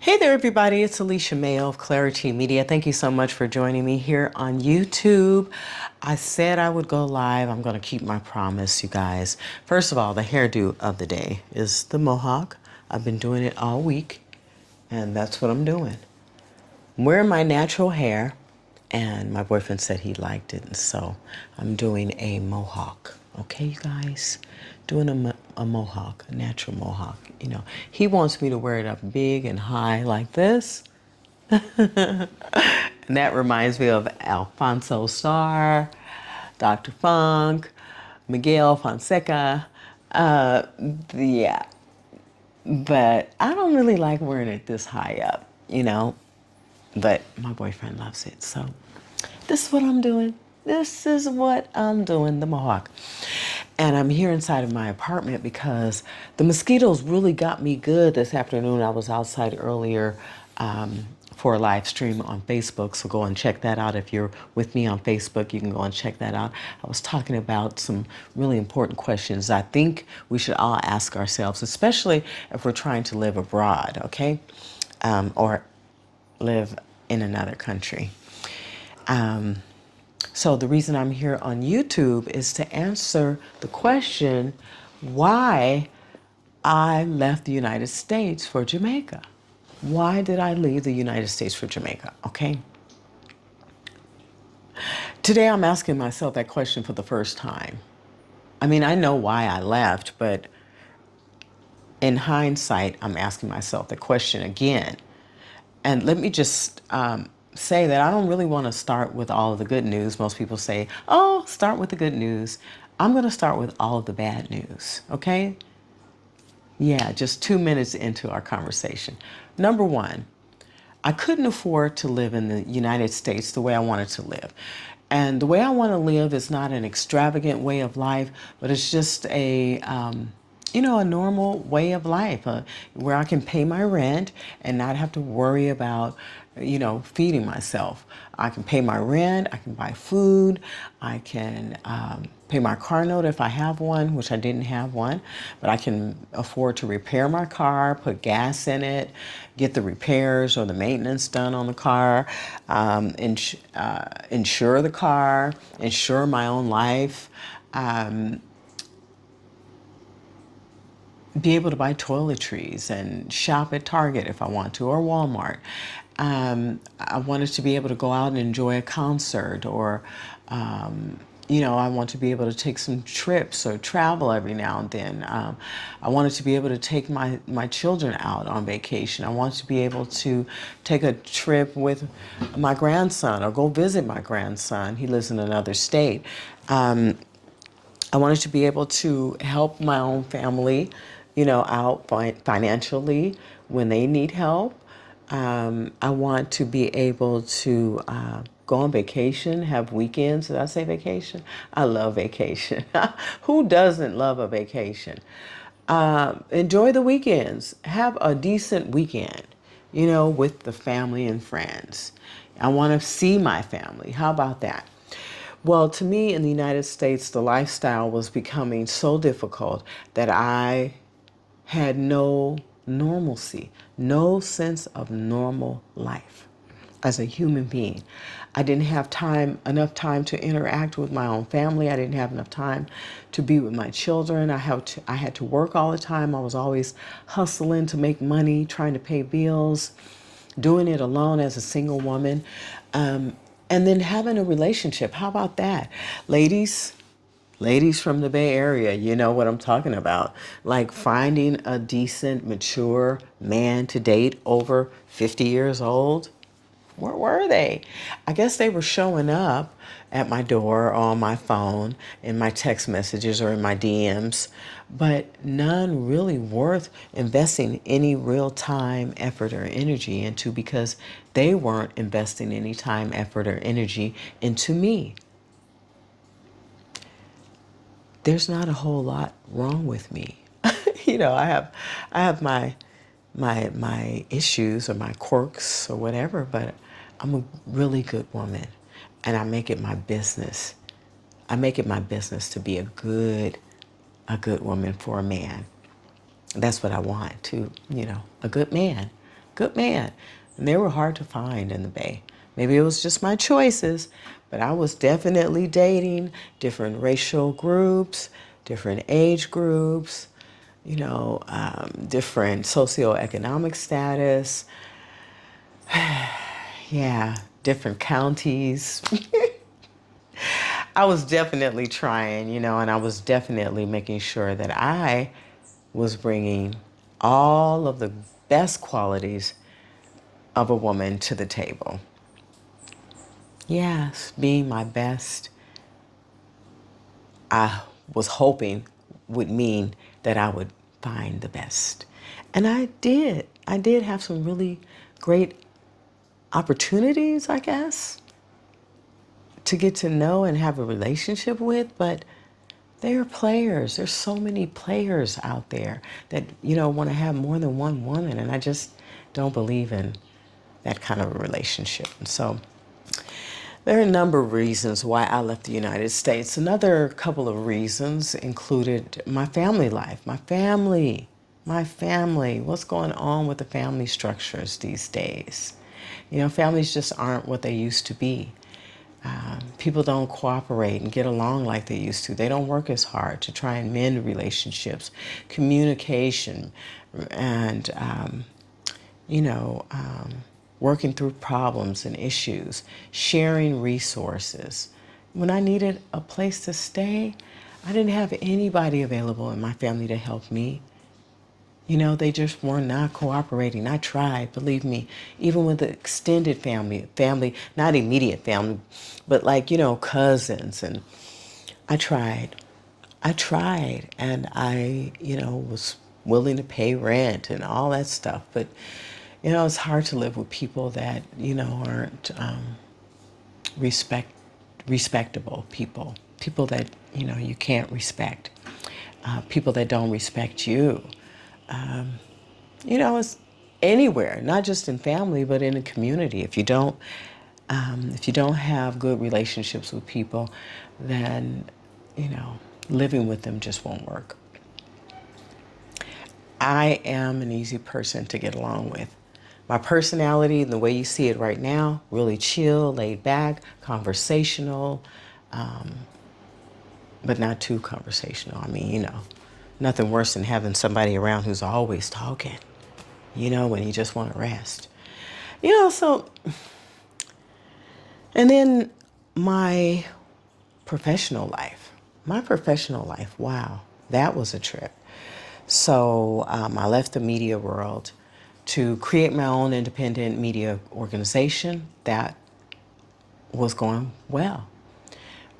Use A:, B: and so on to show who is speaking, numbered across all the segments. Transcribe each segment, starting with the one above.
A: Hey there, everybody. It's Alicia Mayo of Clari-T Media. Thank you so much for joining me here on YouTube. I said I would go live. I'm going to keep my promise, you guys. First of all, the hairdo of the day is the mohawk. I've been doing it all week, and that's what I'm doing. I'm wearing my natural hair, and my boyfriend said he liked it, and so I'm doing a mohawk. Okay, you guys? Doing a mohawk, a natural mohawk. You know, he wants me to wear it up big and high like this. And that reminds me of Alfonso Starr, Dr. Funk, Miguel Fonseca. Uh, yeah, but I don't really like wearing it this high up, but my boyfriend loves it. So this is what I'm doing. This is what I'm doing, the mohawk. And I'm here inside of my apartment because the mosquitoes really got me good this afternoon. I was outside earlier for a live stream on Facebook, so go and check that out. If you're with me on Facebook, you can go and check that out. I was talking about some really important questions I think we should all ask ourselves, especially if we're trying to live abroad, okay? Or live in another country. So the reason I'm here on YouTube is to answer the question why I left the United States for Jamaica. Why did I leave the United States for Jamaica? Okay. Today I'm asking myself that question for the first time. I mean, I know why I left, but in hindsight, I'm asking myself the question again. And let me just say that I don't really want to start with all of the good news. Most people say, oh, start with the good news. I'm going to start with all of the bad news, okay? Yeah, just 2 minutes into our conversation. Number one, I couldn't afford to live in the United States the way I wanted to live. And the way I want to live is not an extravagant way of life, but it's just a normal way of life where I can pay my rent and not have to worry about, feeding myself. I can pay my rent, I can buy food, I can pay my car note if I have one, which I didn't have one, but I can afford to repair my car, put gas in it, get the repairs or the maintenance done on the car, insure the car, insure my own life, be able to buy toiletries and shop at Target if I want to, or Walmart. I wanted to be able to go out and enjoy a concert, or I want to be able to take some trips or travel every now and then. I wanted to be able to take my children out on vacation. I want to be able to take a trip with my grandson or go visit my grandson. He lives in another state. I wanted to be able to help my own family, out financially when they need help. I want to be able to go on vacation, have weekends. Did I say vacation? I love vacation. Who doesn't love a vacation? Enjoy the weekends. Have a decent weekend, with the family and friends. I want to see my family. How about that? Well, to me in the United States, the lifestyle was becoming so difficult that I had no normalcy, no sense of normal life as a human being. I didn't have enough time to interact with my own family. I didn't have enough time to be with my children. I had to work all the time. I was always hustling to make money, trying to pay bills, doing it alone as a single woman. And then having a relationship. How about that? Ladies, ladies from the Bay Area, you know what I'm talking about. Like finding a decent, mature man to date over 50 years old. Where were they? I guess they were showing up at my door or on my phone, in my text messages or in my DMs, but none really worth investing any real time, effort, or energy into because they weren't investing any time, effort, or energy into me. There's not a whole lot wrong with me. I have my issues or my quirks or whatever, but I'm a really good woman and I make it my business. I make it my business to be a good woman for a man. That's what I want too, a good man, good man. And they were hard to find in the Bay. Maybe it was just my choices, but I was definitely dating different racial groups, different age groups, different socioeconomic status. Yeah, different counties. I was definitely trying, and I was definitely making sure that I was bringing all of the best qualities of a woman to the table. Yes, being my best, I was hoping would mean that I would find the best. And I did. I did have some really great opportunities, I guess, to get to know and have a relationship with, but they are players. There's so many players out there that, want to have more than one woman, and I just don't believe in that kind of a relationship. And so there are a number of reasons why I left the United States. Another couple of reasons included my family life, my family. What's going on with the family structures these days? Families just aren't what they used to be. People don't cooperate and get along like they used to. They don't work as hard to try and mend relationships, communication, and, working through problems and issues, sharing resources. When I needed a place to stay, I didn't have anybody available in my family to help me. They just were not cooperating. I tried, believe me, even with the extended family, not immediate family, but cousins. And I tried, and I, was willing to pay rent and all that stuff. But, it's hard to live with people that, aren't respectable people that, you can't respect, people that don't respect you. It's anywhere, not just in family, but in a community. If you don't have good relationships with people, then, living with them just won't work. I am an easy person to get along with. My personality, the way you see it right now, really chill, laid back, conversational, but not too conversational. I mean, nothing worse than having somebody around who's always talking, when you just want to rest. So, and then my professional life. Wow, that was a trip. So I left the media world to create my own independent media organization. That was going well.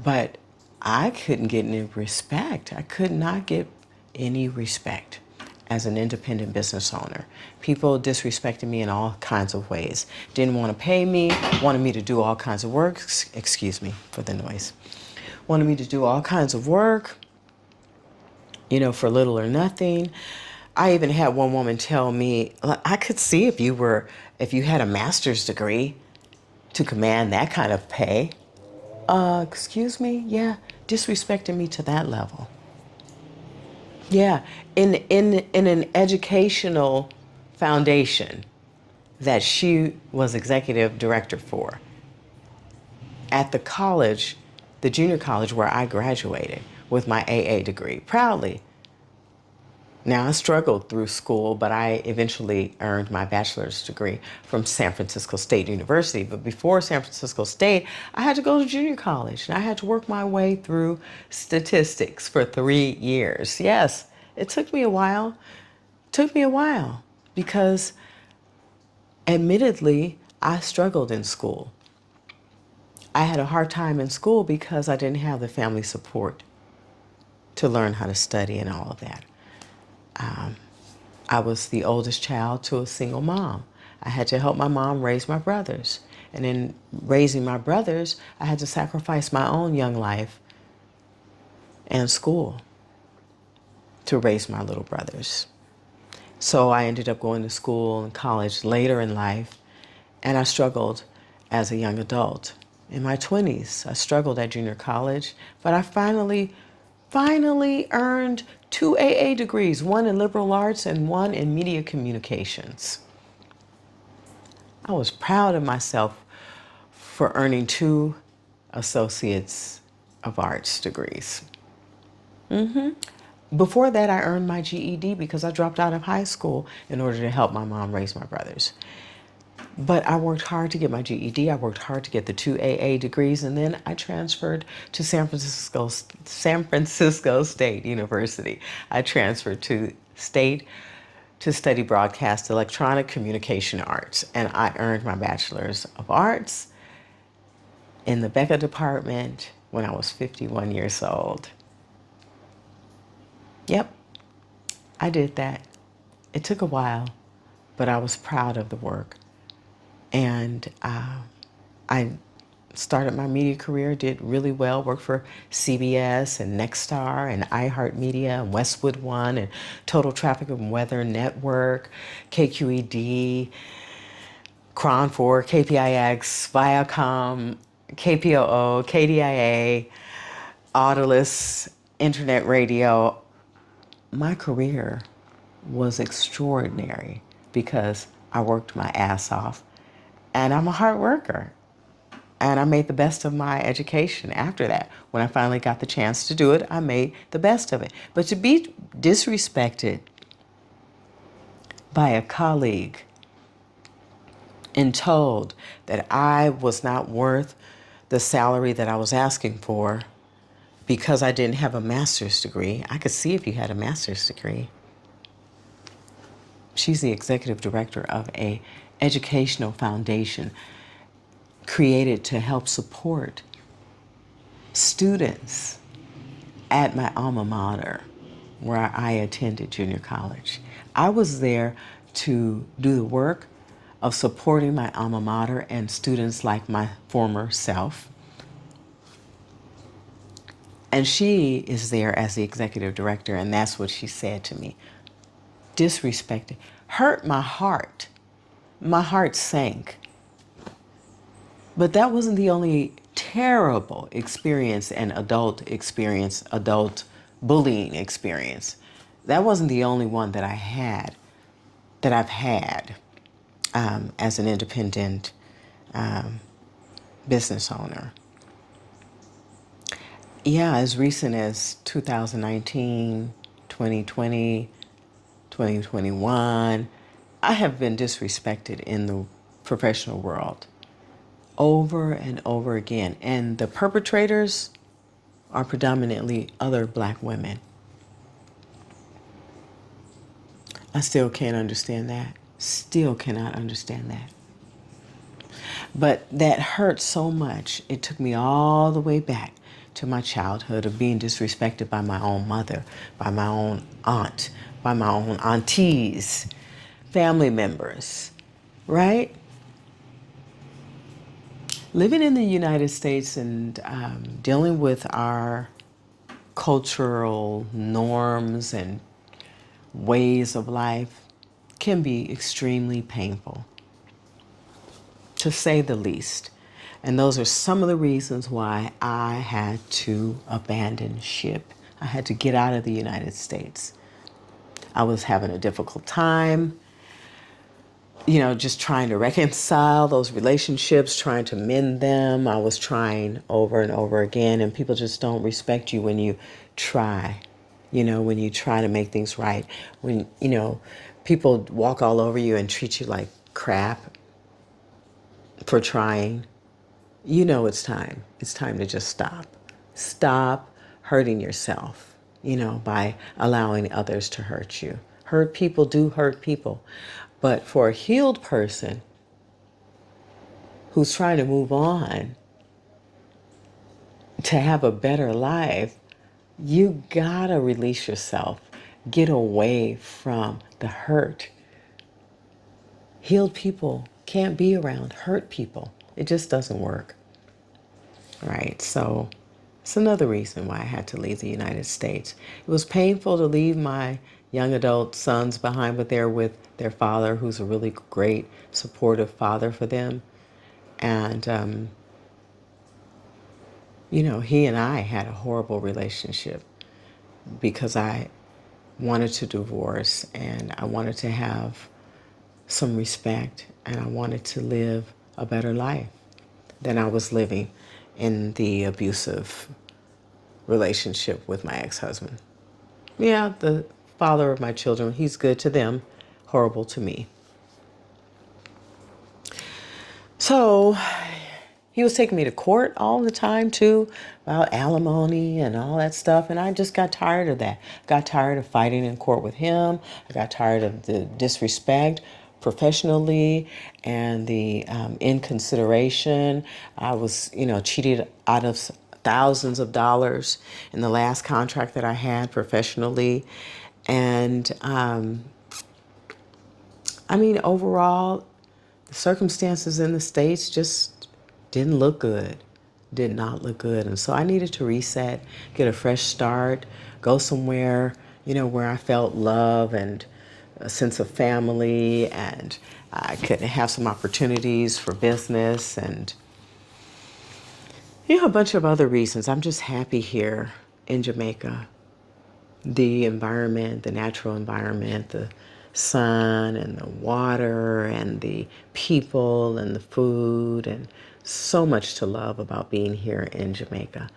A: But I couldn't get any respect. I could not get any respect as an independent business owner. People disrespected me in all kinds of ways. Didn't want to pay me, wanted me to do all kinds of work. Excuse me for the noise. Wanted me to do all kinds of work, for little or nothing. I even had one woman tell me, I could see if you had a master's degree to command that kind of pay. Excuse me? Yeah, disrespecting me to that level. Yeah, in an educational foundation that she was executive director for. At the college, the junior college where I graduated with my AA degree, proudly. Now, I struggled through school, but I eventually earned my bachelor's degree from San Francisco State University. But before San Francisco State, I had to go to junior college, and I had to work my way through statistics for 3 years. Yes, it took me a while. Because admittedly, I struggled in school. I had a hard time in school because I didn't have the family support to learn how to study and all of that. I was the oldest child to a single mom. I had to help my mom raise my brothers. And in raising my brothers, I had to sacrifice my own young life and school to raise my little brothers. So I ended up going to school and college later in life, and I struggled as a young adult. In my 20s, I struggled at junior college, but I finally earned 2 AA degrees, one in liberal arts and one in media communications. I was proud of myself for earning 2 Associates of Arts degrees. Before that, I earned my GED because I dropped out of high school in order to help my mom raise my brothers. But I worked hard to get my GED. I worked hard to get the 2 AA degrees, and then I transferred to San Francisco State University. I transferred to state to study broadcast electronic communication arts, and I earned my Bachelor's of Arts in the Becca department when I was 51 years old. Yep, I did that. It took a while, but I was proud of the work. And I started my media career, did really well, worked for CBS and Nexstar and iHeartMedia and Westwood One and Total Traffic and Weather Network, KQED, Cron 4, KPIX, Viacom, KPOO, KDIA, Autolus, Internet Radio. My career was extraordinary because I worked my ass off, and I'm a hard worker. And I made the best of my education after that. When I finally got the chance to do it, I made the best of it. But to be disrespected by a colleague and told that I was not worth the salary that I was asking for because I didn't have a master's degree. I could see if you had a master's degree. She's the executive director of a educational foundation created to help support students at my alma mater where I attended junior college. I was there to do the work of supporting my alma mater and students like my former self. And she is there as the executive director, and that's what she said to me. Disrespected. Hurt my heart. My heart sank. But that wasn't the only terrible experience and adult bullying experience. That wasn't the only one that I've had as an independent business owner. Yeah, as recent as 2019, 2020, 2021, I have been disrespected in the professional world over and over again. And the perpetrators are predominantly other black women. I still can't understand that. Still cannot understand that. But that hurt so much. It took me all the way back to my childhood of being disrespected by my own mother, by my own aunt, by my own aunties, family members, right? Living in the United States and dealing with our cultural norms and ways of life can be extremely painful, to say the least. And those are some of the reasons why I had to abandon ship. I had to get out of the United States. I was having a difficult time, just trying to reconcile those relationships, trying to mend them. I was trying over and over again, and people just don't respect you when you try, when you try to make things right. When, people walk all over you and treat you like crap for trying. It's time. It's time to just stop. Stop hurting yourself, by allowing others to hurt you. Hurt people do hurt people. But for a healed person who's trying to move on to have a better life, you gotta release yourself. Get away from the hurt. Healed people can't be around hurt people. It just doesn't work. Right? So it's another reason why I had to leave the United States. It was painful to leave my young adult sons behind, but they're with their father, who's a really great, supportive father for them. And, he and I had a horrible relationship because I wanted to divorce and I wanted to have some respect, and I wanted to live a better life than I was living in the abusive relationship with my ex-husband. Yeah, the father of my children, he's good to them, horrible to me. So he was taking me to court all the time too about alimony and all that stuff. And I just got tired of that. Got tired of fighting in court with him. I got tired of the disrespect professionally and the inconsideration. I was, cheated out of thousands of dollars in the last contract that I had professionally. And overall, the circumstances in the States just didn't look good, did not look good. And so I needed to reset, get a fresh start, go somewhere, where I felt love and a sense of family, and I could have some opportunities for business and, a bunch of other reasons. I'm just happy here in Jamaica. The environment, the natural environment, the sun and the water and the people and the food, and so much to love about being here in Jamaica.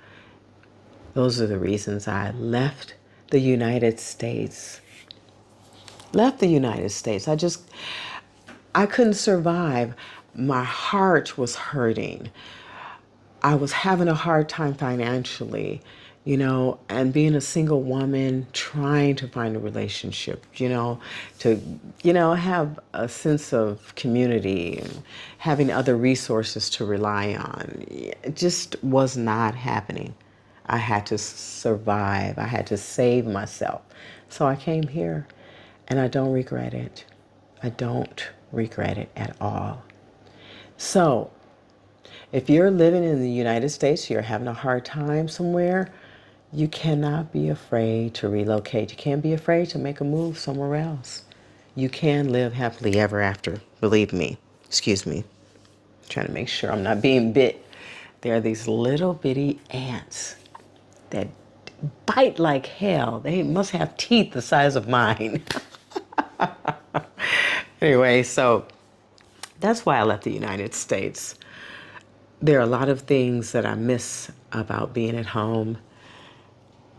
A: Those are the reasons I left the United States. I couldn't survive. My heart was hurting. I was having a hard time financially, and being a single woman, trying to find a relationship, to, have a sense of community and having other resources to rely on. It just was not happening. I had to survive. I had to save myself. So I came here, and I don't regret it. I don't regret it at all. So, if you're living in the United States, you're having a hard time somewhere, you cannot be afraid to relocate. You can't be afraid to make a move somewhere else. You can live happily ever after. Believe me. Excuse me. I'm trying to make sure I'm not being bit. There are these little bitty ants that bite like hell. They must have teeth the size of mine. Anyway, so that's why I left the United States. There are a lot of things that I miss about being at home.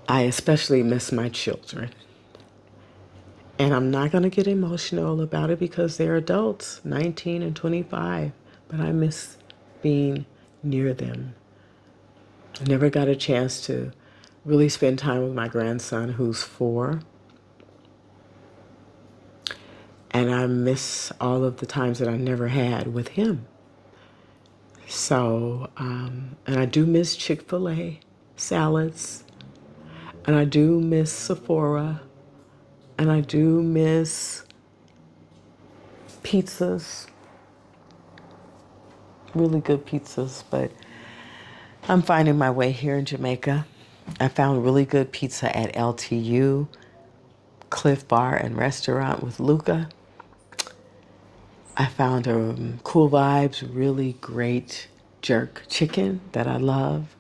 A: I especially miss my children. And I'm not going to get emotional about it because they're adults, 19 and 25. But I miss being near them. I never got a chance to really spend time with my grandson, who's 4. And I miss all of the times that I never had with him. So, and I do miss Chick-fil-A salads. And I do miss Sephora. And I do miss pizzas. Really good pizzas. But I'm finding my way here in Jamaica. I found really good pizza at LTU, Cliff Bar and Restaurant with Luca. I found Cool Vibes, really great jerk chicken that I love.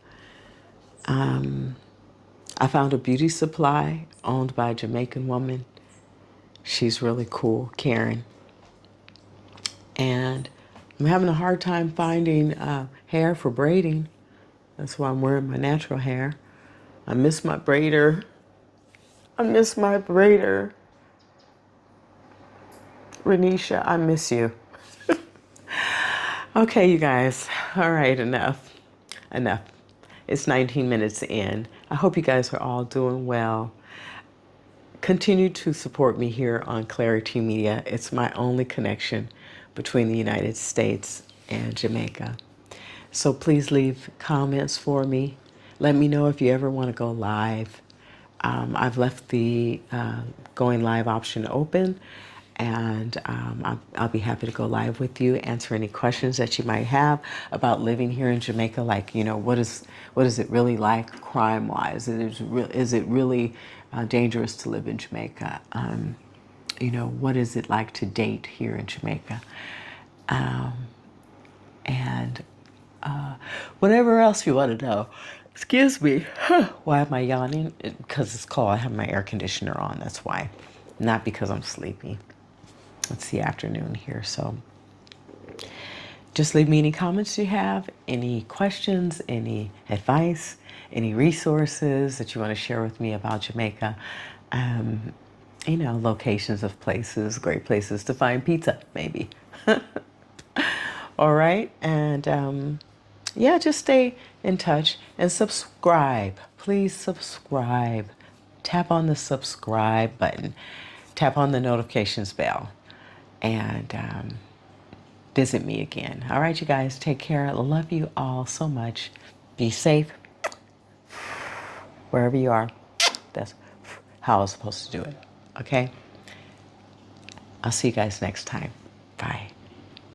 A: I found a beauty supply owned by a Jamaican woman. She's really cool, Karen. And I'm having a hard time finding hair for braiding. That's why I'm wearing my natural hair. I miss my braider. Renisha, I miss you. Okay, you guys. All right, enough. Enough. It's 19 minutes in. I hope you guys are all doing well. Continue to support me here on Clari-T Media. It's my only connection between the United States and Jamaica. So please leave comments for me. Let me know if you ever want to go live. I've left the going live option open, and I'll be happy to go live with you, answer any questions that you might have about living here in Jamaica. Like, what is it really like crime-wise? Is it really dangerous to live in Jamaica? What is it like to date here in Jamaica? And whatever else you want to know. Excuse me. Why am I yawning? Because it's cold. I have my air conditioner on. That's why. Not because I'm sleepy. It's the afternoon here, so just leave me any comments you have, any questions, any advice, any resources that you want to share with me about Jamaica. You know, locations of places, great places to find pizza, maybe. All right, and yeah, just stay in touch and subscribe. Please subscribe. Tap on the subscribe button. Tap on the notifications bell. And visit me again. All right, you guys, take care. I love you all so much. Be safe wherever you are. That's how I was supposed to do it. Okay? I'll see you guys next time. Bye.